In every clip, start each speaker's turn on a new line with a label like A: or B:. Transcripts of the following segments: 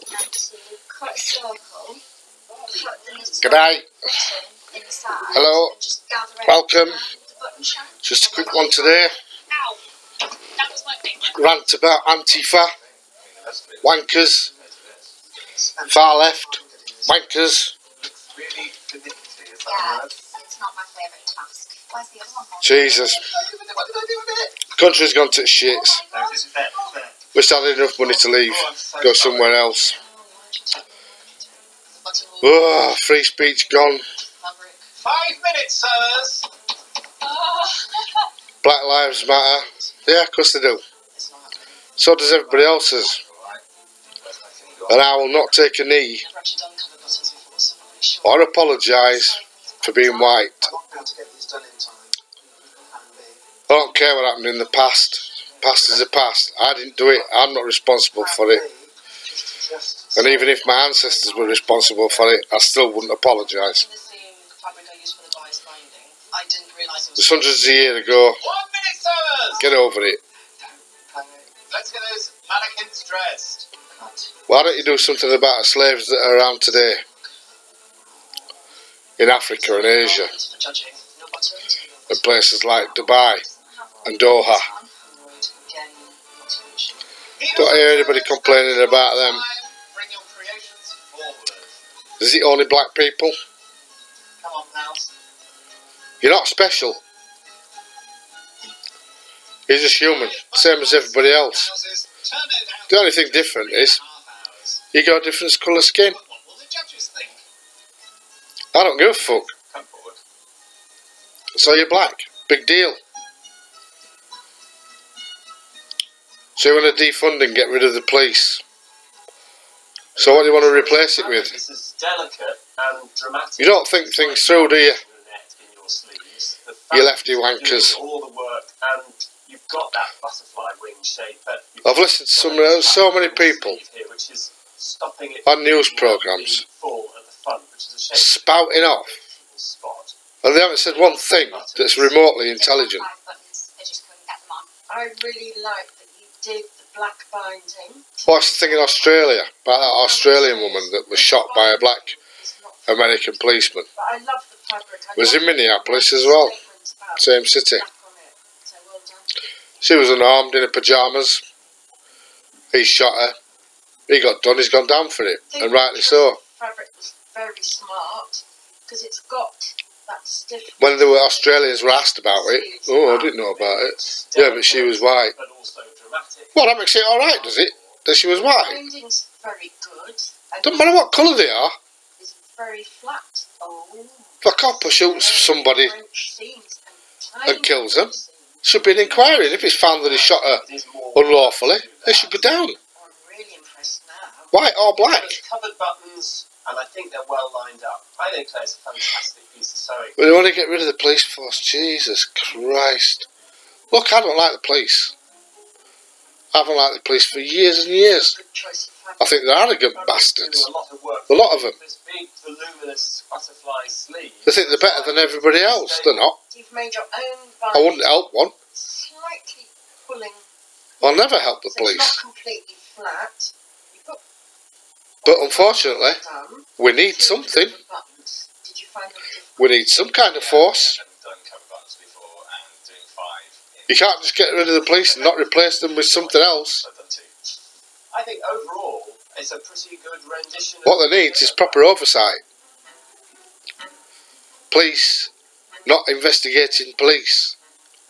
A: and to cut a circle, put the little
B: G'day.
A: button inside,
B: Hello.
A: and just gather it
B: Welcome.
A: around the button shank.
B: Just a quick one today.
A: Ow! That was my finger.
B: Rant about Antifa, Wankers, far left, Wankers.
A: Yeah, it's not my favourite task. Where's the other one?
B: Jesus. Country's gone to shits. We're still had enough money to leave. Go somewhere else. Oh, free speech gone.
C: 5 minutes, sirs.
B: Black Lives Matter. Yeah, of course they do. So does everybody else's. And I will not take a knee or apologise for being white. I don't care what happened in the past. Past is the past. I didn't do it. I'm not responsible for it. And even if my ancestors were responsible for it, I still wouldn't apologise. It's hundreds of years ago.
C: 1 minute, sirs.
B: Get over it.
C: Let's get those mannequins dressed.
B: Why don't you do something about the slaves that are around today? In Africa and Asia. And places like Dubai and Doha. Don't hear anybody complaining about them.
C: Bring your creations forward.
B: Is it only black people?
C: Come on now.
B: You're not special. You're just human, same as everybody else.
C: Houses, turn it out.
B: The only thing different is
C: 3.5 hours.
B: you got a different colour skin.
C: What will the judges think?
B: I don't give a fuck.
C: Come forward.
B: So you're black. Big deal. So you want to defund and get rid of the police. So what do you want to replace it with?
C: This is delicate and dramatic.
B: You don't think things through, do you?
C: The net in your sleeves. The fact
B: You lefty
C: that you're
B: wankers.
C: doing all the work and you've got that butterfly wing shape. But you've
B: I've listened to so many people
C: here, which is stopping it
B: on news
C: from
B: programmes
C: being full at the front, which is a shame.
B: spouting off.
C: Spot.
B: And they haven't said one thing that's remotely intelligent.
D: I really like that you did the black binding.
B: What's the thing in Australia about that Australian woman that was shot by a black American policeman?
D: But I love the fabric. I
B: Was
D: love
B: in Minneapolis as well.
D: statements about
B: Same city.
D: black on it. So well done.
B: She was unarmed in her pyjamas. He shot her. He got done. He's gone down for it, and rightly so.
D: Fabric was very smart because it's got that stiff.
B: When the Australians were asked about it, oh, I didn't know about it. Yeah, but she was white.
C: But also dramatic.
B: Well, that makes it all right, does it? That she was white.
D: Binding's very good. And
B: Doesn't matter what colour they are.
D: it's very flat. Oh.
B: If a copper shoots somebody
D: French seams and
B: and kills them, should be an inquiry. And if it's found that he shot her
C: It is more
B: unlawfully, they should go down.
D: I'm really impressed now.
B: White or black.
C: There's covered buttons, and I think they're well lined up. I think Claire's a fantastic piece of sewing.
B: But they want to get rid of the police force. Jesus Christ. Look, I don't like the police. I haven't liked the police for years and years.
D: Good choice of fabric.
B: I think they're arrogant
C: Doing
B: bastards.
C: a lot of work.
B: A lot of them.
C: This big, voluminous butterfly sleeve.
B: They think they're better than everybody else. They're not.
D: You've made your own
B: I
D: binding.
B: wouldn't help one.
D: Slightly pulling.
B: I'll never help the
D: So it's
B: police.
D: not completely flat. You've got
B: But unfortunately,
D: done.
B: we need
D: Two
B: something.
D: different buttons. Did you find them different?
B: We need some kind of force.
C: I've done cover buttons before and doing 5.
B: You can't just get rid of the police and not replace them with something else.
C: I've done 2. I think overall, it's a pretty good rendition.
B: What they need is proper oversight. Police, not investigating police.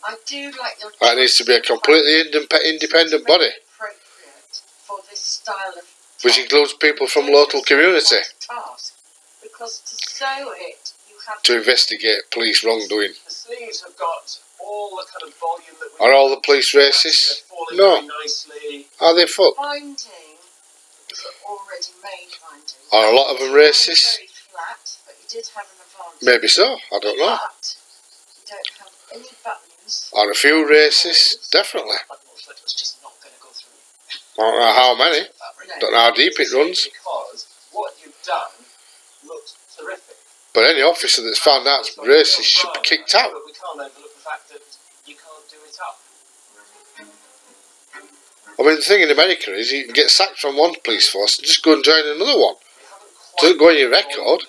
D: I do like your.
B: That needs to be a completely independent body,
D: Appropriate for this style of
B: which includes people from local community,
D: task, because to sew it, you have
B: to investigate police wrongdoing.
C: The sleeves have got all the kind of volume that we
B: Are all the police racist?
C: falling
B: No.
C: very nicely.
B: Are they fucked?
D: binding is already made binding.
B: Are a lot of them racist?
D: Very flat, but you did have an advantage.
B: Maybe so, I don't know.
D: But you don't have any buttons.
B: Are a few racist? Definitely.
C: Button flip was just not going to go through.
B: I don't know how many.
D: No.
B: Don't know how deep it runs.
C: Because what you've done looks terrific.
B: But any officer that's found out it's racist should be kicked out.
C: But we can't overlook the fact that you can't do it up.
B: I mean, the thing in America is you can get sacked from one police force and just go and join another one. Doesn't go on your record,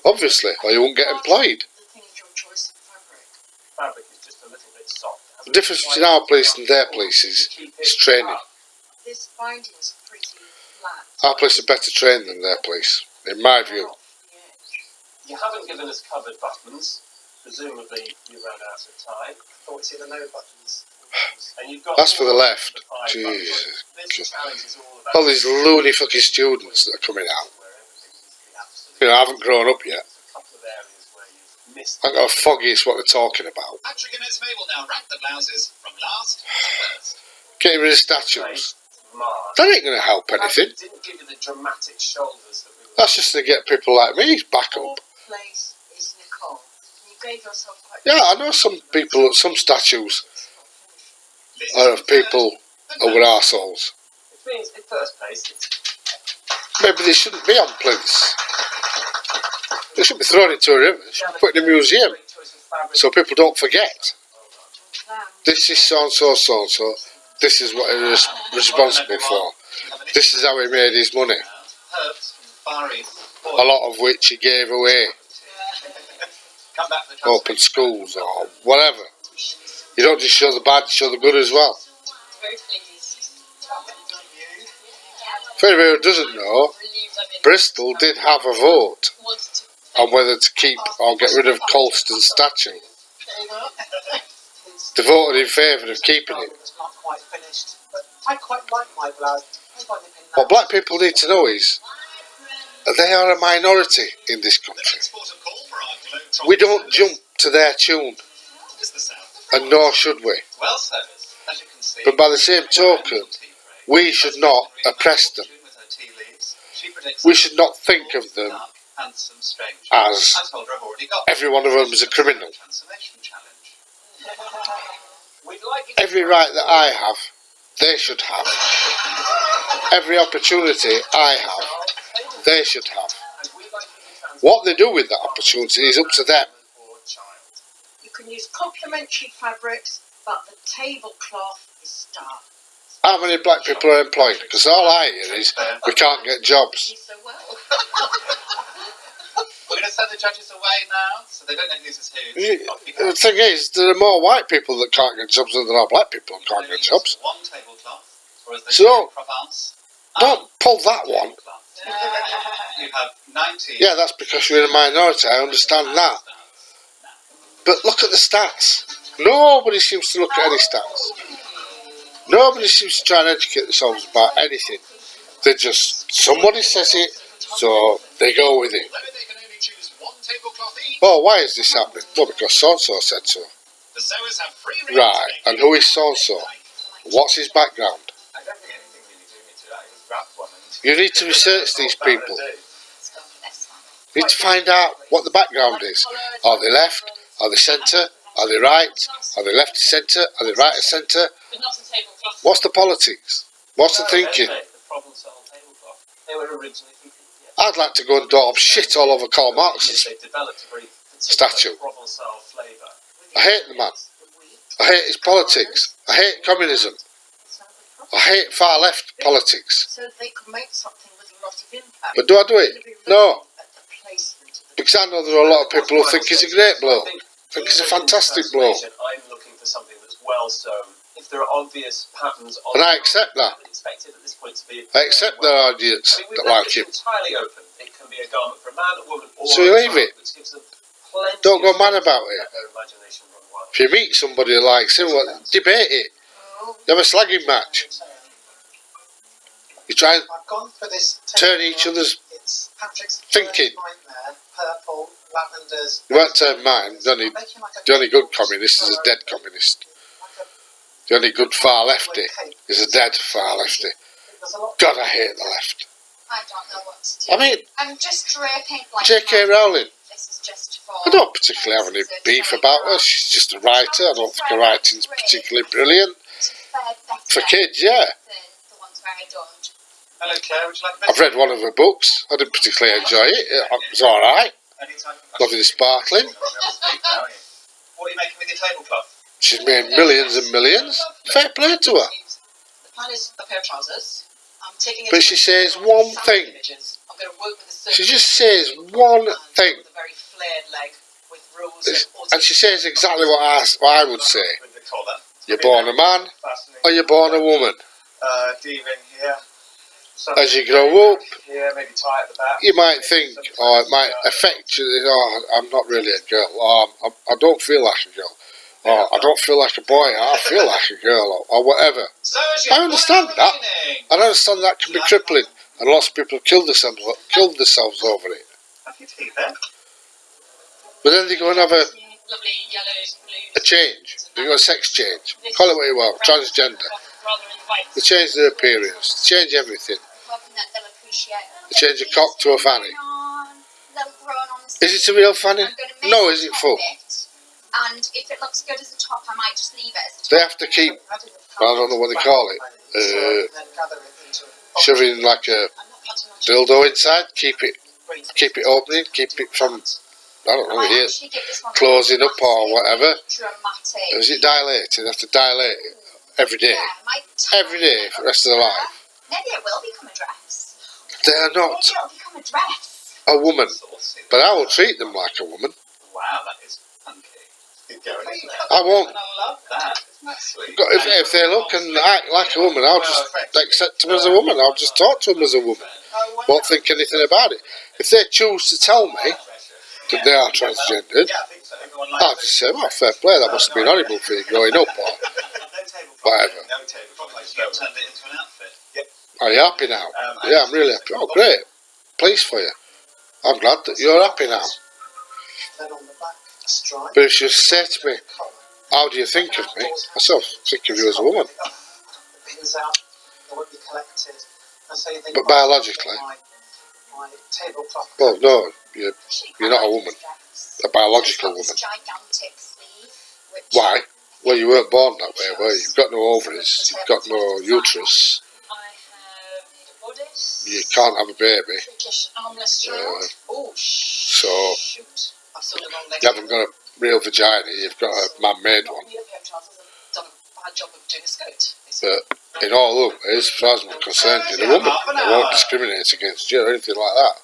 B: obviously, or you won't get employed.
D: The thing is your choice of fabric.
C: Fabric is just a little bit soft.
B: The difference between our police and their police is training.
D: This binding is pretty flat.
B: Our police are better trained than their police, in my view.
D: Off the edge.
C: You haven't given us covered buttons. Presumably you ran out of time.
E: I thought we see the no buttons.
C: And you've got
B: That's for the left.
C: five
B: Jesus.
C: buttons. This challenge is all about
B: All these loony fucking students that are coming out.
C: where everything is the absolute.
B: You know, I haven't grown up yet.
C: A couple of areas where you've missed.
B: I got a foggiest what they're talking about.
F: Patrick and Esme will now rank the blouses from last to first.
B: Getting rid of statues.
C: Mark.
B: That ain't going to help anything.
C: Didn't give you the dramatic shoulders that we were.
B: That's just to get people like me back
D: Your
B: up.
D: place is Nicole. You gave yourself quite.
B: Yeah, I know some people, some statues
D: It's not finished.
B: are of people who were arseholes.
C: Which means, in first place, it's
B: Maybe they shouldn't be on plinths. They should be thrown into a river. They should be put in a museum
C: great choice of fabric.
B: so people don't forget.
D: Plan.
B: This is so-and-so, so-and-so. This is what he was responsible for. This is how he made his money.
F: Herbs from Far East.
B: A lot of which he gave away.
F: Come back for the
B: Open schools or whatever. You don't just show the bad, you show the good as well.
A: Very pleased.
B: For anybody who doesn't know,
A: Relieved I'm in.
B: Bristol did have a vote
A: Wanted to.
B: on whether to keep or get rid of Colston's statue.
A: There you go.
B: They voted in favour of keeping it.
E: It's not quite finished, but I quite like my blouse. I find it in
B: What black people need to know is they are a minority in this
F: The
B: country.
F: next port of call for our globetrotter
B: We don't
F: service
B: jump to their tune,
F: is the south.
B: and nor should we.
F: Well, sirs, as you can see.
B: But by the same token, we should not oppress them.
F: With her tea leaves, she predicts
B: We should not think of them
F: dark, handsome stranger.
B: as
F: I told her I've already got
B: every one of them is a criminal.
F: transformation challenge.
C: We'd like you
B: Every right that I have, they should have. Every opportunity I have, they should have.
C: and we'd like you to transfer
B: What they do with that opportunity is up to them.
C: or child.
D: You can use complementary fabrics, but the tablecloth is stark.
B: How many black people are employed? Because all I hear is we can't get jobs.
D: She's so well.
F: We're going to send the judges away now, so they don't know who's who.
B: The thing is, there are more white people that can't get jobs than there are black people that can't get jobs.
F: One tablecloth, or as they
B: So,
F: say in Provence,
B: Don't pull that one.
F: you have 90.
B: Yeah, that's because you're in a minority, I understand that. But look at the stats. Nobody seems to look at any stats. Nobody seems to try and educate themselves about anything. They just, somebody says it, so they go with it.
F: Maybe they can only choose one tablecloth each.
B: Oh, why is this happening? Well, because so-and-so said so.
F: The sewers have free reign
B: Right,
F: to
B: and who is so-and-so? What's his background?
C: I don't think anything really do me to that. I just grabbed one and
B: You need to research these people.
A: Let's go for this one.
B: You need to find out what the background is. Are they left? Are they centre? Are they right? Are they left of centre? Are they right of centre?
A: But not a tablecloth.
B: What's the politics? What's the thinking?
C: The problem solved tablecloth. They were originally thinking. Yeah.
B: I'd like to go and daub shit all over Karl Marx's.
C: They developed a very
B: Statue.
C: Provençal flavour.
B: I hate the man. I hate his politics. I hate communism. I hate far left politics.
D: So they could make something with a lot of impact.
B: But do I do it? No.
D: At the placement of the
B: Because I know there are a lot of people who think he's a great bloke. Think he's a fantastic bloke.
C: I'm looking for something that's well sewn. If there are obvious patterns on
B: And I accept that.
C: expected at this point to be.
B: I accept there are idiots
C: I mean, we've
B: that
C: left
B: like
C: it
B: him.
C: entirely open. It can be a garment for a man, a woman, or
B: So
C: a
B: you leave
C: child,
B: it.
C: which gives them plenty
B: Don't go
C: of
B: mad
C: space
B: about
C: to
B: it.
C: let their imagination run wild.
B: If you meet somebody who likes him, well, debate it. You have a slagging match. You try and
E: I've gone for this
B: turn each other's.
E: It's Patrick's
B: thinking.
E: first nightmare, purple, lavenders.
B: You won't turn mine. The only good communist is a dead communist. The only good far lefty is a dead far lefty. God, I hate the left.
A: I don't know what to do.
B: I mean,
A: I'm just draping like
B: J.K. Rowling.
A: This is just for.
B: I don't particularly have any beef about her. She's just a writer. I don't think her writing's particularly brilliant. For kids, yeah.
A: The ones where I don't.
F: Hello, Claire. Would you like a
B: I've read one of her books. I didn't particularly enjoy it. It was alright.
F: Anytime.
B: Nothing sparkling.
F: What are you making with your tablecloth?
B: She's made millions and millions. Fair play to her.
D: Plan is a pair of trousers. I'm taking it.
B: But
D: to
B: she
D: a-
B: says
D: from
B: one
D: sample
B: thing.
D: Images. I'm going to work with the
B: She
D: circle
B: just says one
D: and
B: thing.
D: with a very flared leg with rows of
B: And she says exactly what I would say.
C: With the collar.
B: You're born a man or you're born a woman.
C: D-ring here.
B: As you grow up,
C: Yeah, maybe tie at the back.
B: you might think, or it might affect you, oh, I'm not really a girl, or I don't feel like a girl, or I don't feel like a boy, I feel like a girl, or whatever.
F: So as you
B: I understand
F: put
B: that.
F: out the beginning.
B: I understand that can be crippling, and lots of people have killed themselves over it.
C: Have your teeth there.
B: But then they go and have a
A: Lovely yellows and blues.
B: change, they go a sex change, call it what you want, transgender.
A: Rather than white.
B: They change their appearance, they change everything.
A: Hoping that they'll appreciate it.
B: They change a cock to a fanny.
A: They'll grow on
B: Is it a real fanny?
A: I'm gonna make
B: No,
A: the
B: is it
A: top
B: full?
A: bit, and if it looks good as a top, I might just leave it as a top.
B: They have to keep, well, I don't know what they call it, shoving like a
D: I'm not cutting much.
B: dildo inside, keep it opening, keep it from, I don't know,
A: I
B: here,
A: actually give this one a
B: closing up or
A: massive,
B: whatever.
A: Dramatic.
B: Is it dilated? They have to dilate it every day.
A: Yeah, it might tie
B: Every day for the rest of their life.
A: Maybe it will become a dress.
B: They are
A: Maybe
B: not
A: it'll become a dress.
B: a woman,
C: Saucy.
B: but I will treat them like a woman.
C: Wow, that is funky. Good going, isn't it?
B: I won't.
C: And I love that. Isn't that sweet?
B: If they look and act like a woman, I'll just accept them as a woman. I'll just talk to them as a woman. Won't think anything about it. If they choose to tell me that they are transgendered,
C: Yeah, I think so. Everyone likes
B: I'll just say, well, fair play, that must have been horrible for you growing up, or
C: No table
B: whatever.
C: No table
F: Like you turned it into an outfit.
B: are you happy now? Yeah, I'm really happy. Oh, great. Pleased for you. I'm glad that you're happy now.
E: Then on the back, a stripe.
B: But if you say to me, how do you think of me? I sort of think of you as a woman.
E: The pins out, they won't be collected. And so you think,
B: But biologically?
E: My tablecloth.
B: Well, no, you're
A: Actually,
B: You're not a
A: quite like
B: woman.
A: this dress.
B: a biological
A: It's
B: woman.
A: got this gigantic sleeve, which
B: Why? Well, you weren't born that way, were you? You've got no ovaries, you've got no uterus,
A: I have a bodice.
B: you can't have a baby,
A: Freakish armless child.
D: Oh,
B: so
D: shoot. I've sewn the wrong leg.
B: you haven't got a real vagina, you've got a man-made one.
D: I need a pair of trousers. I've done a bad job of doing a skirt.
B: But in all other ways, as far as I'm concerned, you're a woman. I won't discriminate against you or anything like that.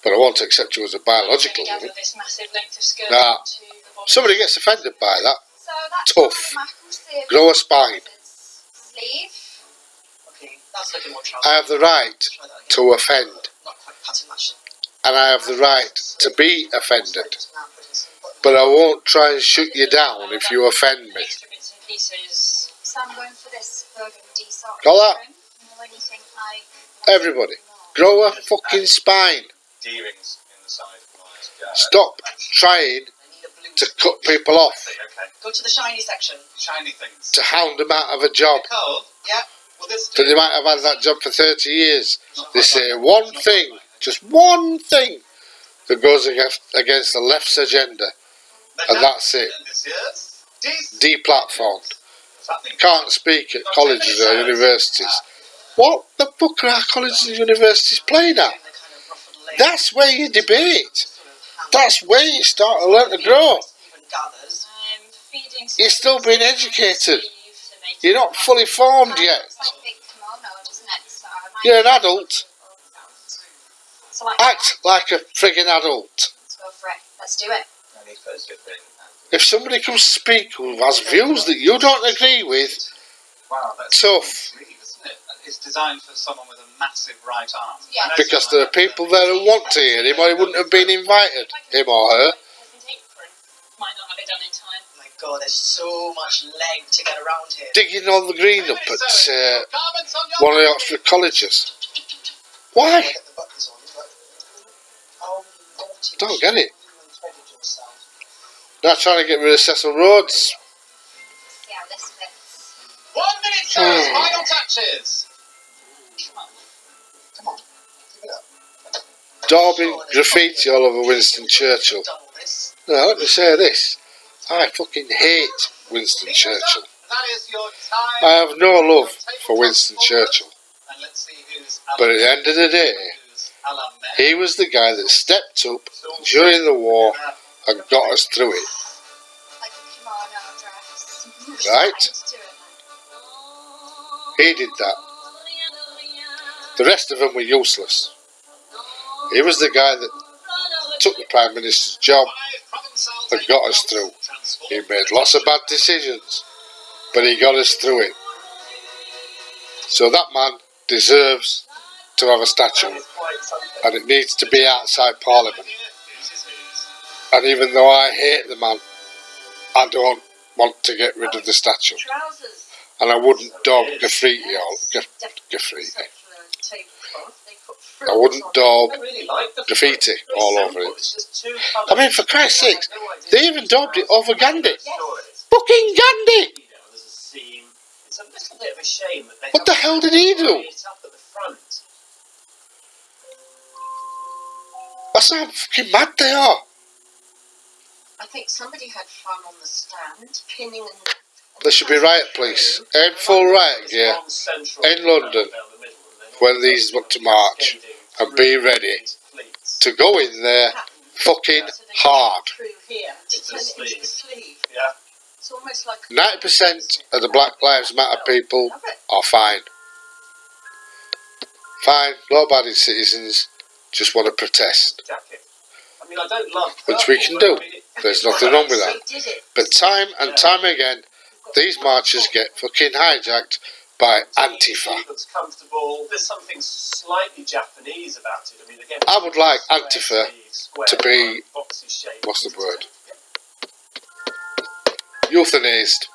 B: But I won't accept you as a biological
A: Gather
B: woman.
A: this massive length of skirt
B: Nah.
A: to the body.
B: Somebody gets offended by that.
A: So that's
B: Tough.
A: my massive
B: Grow a spine.
A: sleeve.
D: Okay, that's looking more
B: I
D: trousers.
B: have the right
D: Try that again.
B: to offend,
D: Not quite pattern matching.
B: and I have the right to be offended. But I won't try and shoot you down if you offend me.
A: Extra bits and pieces. So I'm going for this burgundy sock.
B: Got that?
A: trim. You know, anything like
B: Everybody, grow a fucking spine.
C: D-rings in the side. Right.
B: Stop trying
D: I need a blue.
B: to cut people off,
C: Okay.
D: Go to the shiny section.
F: Shiny things.
B: to hound them out of a job.
F: Nicole,
D: Yeah.
F: will this
B: So
F: do?
B: they might have had that job for 30 years. They say one thing, just one thing, that goes against the left's agenda, and that's it.
F: This year's
B: Deplatformed.
F: something.
B: Can't speak at colleges or universities. What the fuck are our colleges and universities playing at?
D: The kind of ruffled leg.
B: That's where you debate.
D: Sort of hand-
B: That's where you start to learn to grow.
D: Even gathers.
A: I'm feeding
B: You're still being educated.
A: sleeve to make
B: You're
A: it
B: not fully formed yet.
A: It's like a big kimono, doesn't it? So I might
B: You're an adult.
A: So like
B: Act like a friggin' adult.
A: let's go for it. Let's do it.
C: I need those good things.
B: If somebody comes to speak who has views that you don't agree with,
F: Wow, that's
B: tough.
F: sleeve, isn't it? It's designed for someone with a massive right arm.
A: Yeah.
F: I know
B: because
F: someone
B: there are
F: that-
B: people there who want to hear him or he wouldn't have been invited, him or her.
A: Peasant apron. Might not have it done in time.
D: Oh my god, there's so much leg to get around here.
B: Digging all the green up at
F: Comments on your
B: one of the Oxford colleges. Why?
E: Get the buttons on, but oh, naughty.
B: Don't get it.
E: You threaded yourself.
B: Not trying to get rid of Cecil Rhodes.
A: See how this fits.
F: 1 minute, sir. Final touches.
E: Come on, give it up.
B: Daubing graffiti all over Winston Churchill.
D: Done all this.
B: Now let me say this. I fucking hate Winston Churchill.
F: That is your time.
B: I have no love for Winston Churchill.
F: And let's see who's
B: But at the end of the day,
F: who's Alan Mayer.
B: he was the guy that stepped up during the war and got us through it.
A: Like a kimono dress.
B: Right.
A: Let's do it,
B: He did that. The rest of them were useless. He was the guy that took the Prime Minister's job and got us through. He made lots of bad decisions, but he got us through it. So that man deserves to have a statue, and it needs to be outside Parliament. And even though I hate the man, I don't want to get rid of the statue.
D: Trousers.
B: And I wouldn't daub graffiti all I wouldn't daub
C: I really like the
B: graffiti
C: front. Very
B: all
C: simple.
B: over
C: It's
B: it.
C: just two
B: I mean, for Christ's sakes, they even daubed it over Gandhi.
C: Yes.
B: Fucking Gandhi!
C: You know, there's a seam. It's a little bit of a shame that they
B: What the hell did he do?
C: tie it up at the front.
B: That's how fucking mad they are.
D: I think somebody had fun on the stand, pinning and
B: There should be riot police in full riot gear
C: Long central
B: in London
C: down the middle, and then
B: when these want to march, and be ready to go in there fucking hard.
D: through here to turn it into the sleeve.
C: Yeah.
D: It's almost like
B: 90% of the Black Lives Matter people are fine. Fine, law-abiding citizens just want to protest,
C: Jacket. I mean, I don't love
B: which we can do. There's nothing wrong with that.
D: They did it.
B: But time and time again, these marchers get fucking hijacked by Antifa.
C: It looks comfortable. There's something slightly Japanese about it. I mean, again,
B: I would like
C: square
B: Antifa
C: sleeves, square
B: to be,
C: boxy shape.
B: what's the word? Euthanized.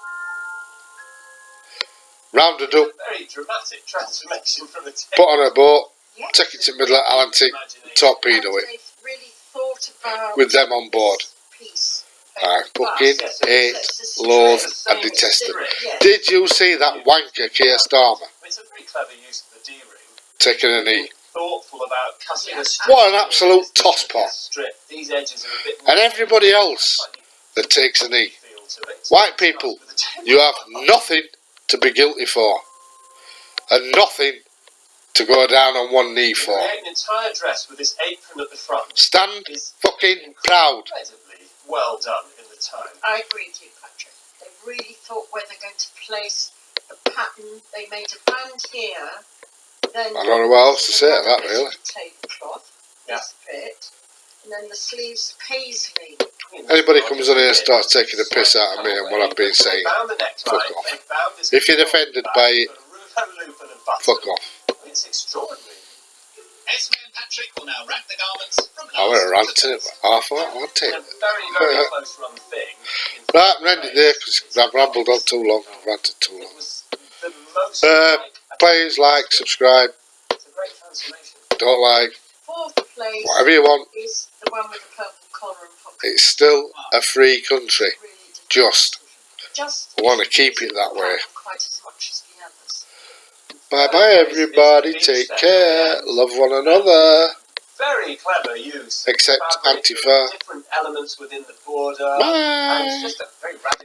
B: Rounded up,
C: Very dramatic transformation from a
B: put on a boat,
D: Yes.
B: take it to the middle of Atlantic, torpedo
D: And
B: it,
D: they've really thought about
B: with them on board.
D: this piece.
B: I fucking hate,
D: It's
B: loathe and detest them. Did you see that wanker Keir Starmer
C: It's a very clever use of the D-ring.
B: taking a knee?
C: Thoughtful about cutting a strip.
B: What an absolute tosspot.
C: Strip. These edges are a bit more
B: And everybody else that takes a knee.
C: feel to it.
B: White people, you have nothing to be guilty for, and nothing to go down on one knee for.
C: Create an entire dress with this apron at the front
B: Stand
C: is
B: fucking proud.
C: incredibly well done in the time.
D: I agree with you, Patrick. They really thought where they're going to place the pattern. They made a band here. Then
B: I don't know what else to say to that, really.
D: Tablecloth,
C: Yeah.
D: this bit, and then the sleeves paisley.
B: Anybody comes on here and starts taking the piss out of me and what I've been saying, fuck off. If you're offended by it, fuck off.
C: It's extraordinary.
F: Esme and Patrick will now wrap the garments from
B: I went
F: last
B: around
F: to
B: to it, half an hour, I
C: In a
B: it.
C: very close run thing.
B: Right, I'm ending it there because I've rambled on too long, I've ranted too
C: It
B: long.
C: was the most
B: Please like, subscribe,
C: it's a great transformation.
B: don't like,
D: Fourth place
B: whatever you want.
D: is the one with the purple collar and pocket.
B: It's still a free country.
D: Really did
B: Just
D: just
B: want to keep it that way.
D: quite as much as the others.
B: Bye bye everybody, take care, love one another.
C: Very clever use.
B: Except
C: Fabric,
B: Antifa.
C: different elements within the border.
B: Bye.
C: And it's just a very radical.